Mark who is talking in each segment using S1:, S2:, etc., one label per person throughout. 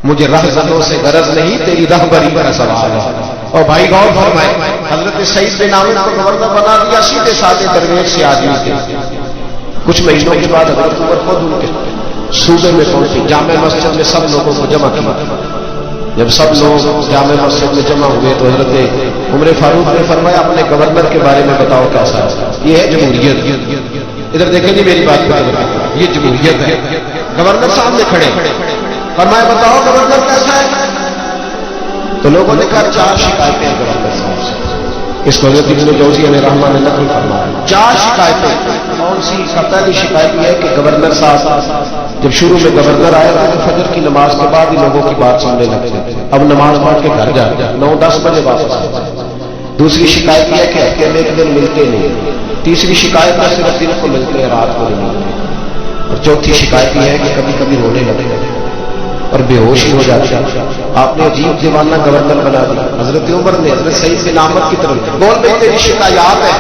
S1: مجھے رہزنوں سے غرض نہیں، تیری رہبری کا سوال ہے۔ اور بھائی غور فرمائے، حضرت سعید بن عامر کو گورنر بنا دیا، سیدھے سادے درویش سے آدمی تھے۔ کچھ مہینوں کے بعد حضرت عمر خود ان کے صوبے میں پہنچے، جامع مسجد میں سب لوگوں کو جمع کیا۔ جب سب لوگ جامع مسجد میں جمع ہوئے تو حضرت عمر فاروق نے فرمایا اپنے گورنر کے بارے میں بتاؤ کیسا ہے۔ یہ ہے جمہوریت، ادھر دیکھیں جی میری بات پر، یہ جمہوریت ہے۔ گورنر سامنے کھڑے، فرمایا بتاؤ گورنر کیسا ہے؟ تو لوگوں نے کہا 4 شکایتیں ہیں گورنر صاحب سے۔ اس کو حضرت ابن جوزی نے رحمہ نے نقل فرمایا 4 شکایتیں۔ کون سی؟ پہلی شکایت یہ ہے کہ گورنر صاحب جب شروع میں گورنر آئے تو فجر کی نماز کے بعد ہی لوگوں کی بات سننے لگتے تھے، اب نماز پڑھ کے گھر جاتے 9-10 بجے واپس آتے۔ دوسری شکایت یہ ہے کہ ہفتے میں ایک دن ملتے نہیں۔ تیسری شکایت ہے صرف دن کو ملتے ہیں، رات کو نہیں ملتے۔ اور چوتھی شکایت یہ ہے کہ کبھی کبھی رونے لگتے اور بے ہوش ہی ہو جاتے۔ آپ نے عجیب دیوانہ گورنر بنا دیا۔ حضرت عمر نے حضرت سعید بن عامر کی طرف بول بھائی تیری شکایات ہے۔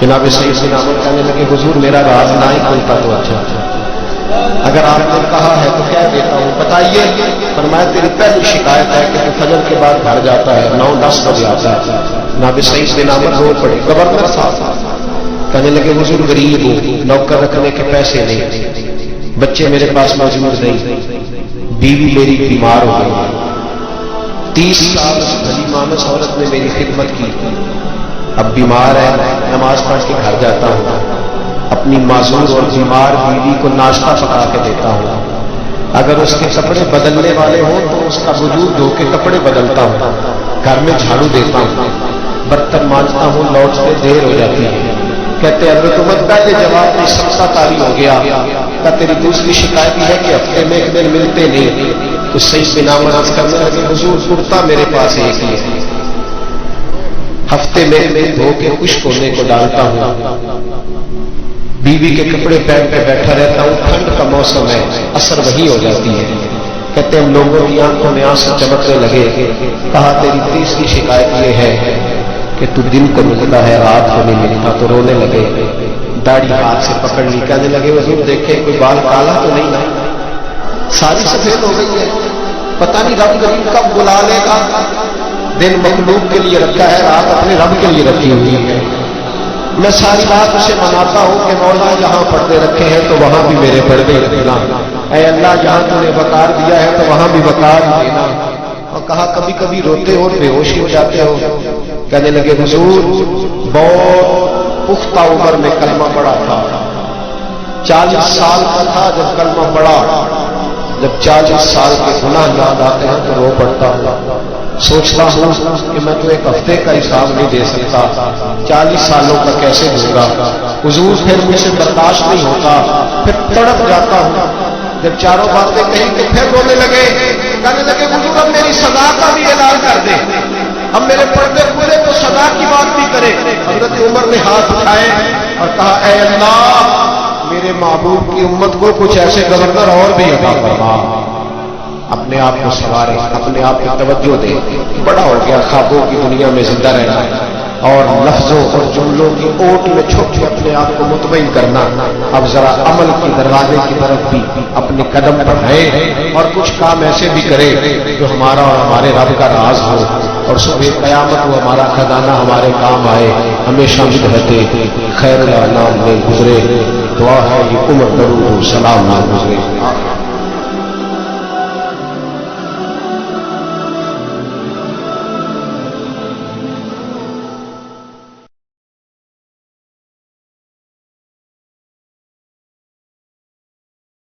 S1: جناب سعید بن عامر کہنے لگے حضور میرا راز نہ ہی کھلتا تو اچھا تھا، اگر آپ نے کہا ہے تو کہہ دیتا ہوں، بتائیے۔ فرمایا تیری پہلی شکایت ہے کہ تو فجر کے بعد گھر جاتا ہے، 9-10 بجے آتا ہے۔ جناب سعید بن عامر رو پڑے۔ گورنر صاحب کہنے لگے حضور غریب ہوں، نوکر رکھنے کے پیسے نہیں، بچے میرے پاس موجود نہیں، بیوی میری بیمار ہو گئی، 30 سال بھلی مانس عورت نے میری خدمت کی، اب بیمار ہے، نماز پڑھ کے گھر جاتا ہوں، اپنی معذور اور بیمار بیوی کو ناشتہ پکا کے دیتا ہوں، اگر اس کے کپڑے بدلنے والے ہوں تو اس کا وضو دھو کے کپڑے بدلتا ہوں، گھر میں جھاڑو دیتا ہوں، برتن مانجتا ہوں، لوٹتے دیر ہو جاتی ہے۔ کہتے حضرت عمر پہلے جواب میں سمسا تاری ہو گیا۔ کہ تیری دوسری شکایت یہ ہے کہ ہفتے میں ایک دن ملتے نہیں۔ تو سعید بن عامر عرض کرنے لگے حضور کرتا میرے پاس ایک ہی ہے، ہفتے میں دھو کے خشک ہونے کو ڈالتا ہوں، بیوی کے کپڑے پہن کے بیٹھا رہتا ہوں، ٹھنڈ کا موسم ہے، اثر وہی ہو جاتی ہے۔ کہتے ہیں لوگوں کی آنکھوں میں آنسو چمکنے لگے۔ کہا تیری تیسری شکایت یہ ہے کہ تو دن کو ملتا ہے رات کو نہیں ملتا، تو رونے لگے، داڑھی ہاتھ سے پکڑ لی، کہنے لگے حضور دیکھیں کوئی بال کالا تو نہیں نا، ساری سفید ہو گئی ہے، پتہ نہیں رب کریم کب بلا لے گا۔ دن مخلوق کے لیے رکھا ہے، رات اپنے رب کے لیے رکھی ہوئی ہے۔ میں ساری رات اسے مناتا ہوں کہ مولا جہاں پردے رکھے ہیں تو وہاں بھی میرے پردے رکھنا، اے اللہ جہاں تو نے وقار دیا ہے تو وہاں بھی وقار دینا۔ اور کہا کبھی کبھی روتے ہو بے ہوشی ہو جاتے ہو؟ کہنے لگے حضور بہت پختہ عمر میں کلمہ پڑھا تھا، 40 سال کا تھا جب کلمہ پڑھا، جب 40 سال کے گناہ یاد آتے ہیں تو رو پڑتا ہوں، سوچتا ہوں کہ میں تو ایک ہفتے کا حساب نہیں دے سکتا، 40 سالوں کا کیسے دوں گا حضور، پھر مجھ سے برداشت نہیں ہوتا، پھر تڑپ جاتا ہوں۔ جب چاروں باتیں کہیں تو پھر رونے لگے، کہنے لگے حضور اب میری سزا کا بھی اعلان کر دے، اب میرے پردے کھلے تو سزا کی بات بھی کرے۔ حضرت عمر نے ہاتھ اٹھائے اور کہا اے اللہ میرے محبوب کی امت کو کچھ ایسے گورنر اور بھی عطا فرما، اپنے آپ کو سنوارے، اپنے آپ کو توجہ دے۔ بڑا ہو گیا خوابوں کی دنیا میں زندہ رہنا اور لفظوں اور جملوں کی اوٹ میں چھپ کے اپنے آپ کو مطمئن کرنا، اب ذرا عمل کی دروازے کی طرف بھی اپنے قدم بڑھائے اور کچھ کام ایسے بھی کرے جو ہمارا اور ہمارے رب کا راز ہو، اور صبح قیامت وہ ہمارا خزانہ ہمارے کام آئے، ہمیشہ رہتے خیر الانام میں گزرے۔ دعا ہے یہ عمر درود و سلام نہ گزرے۔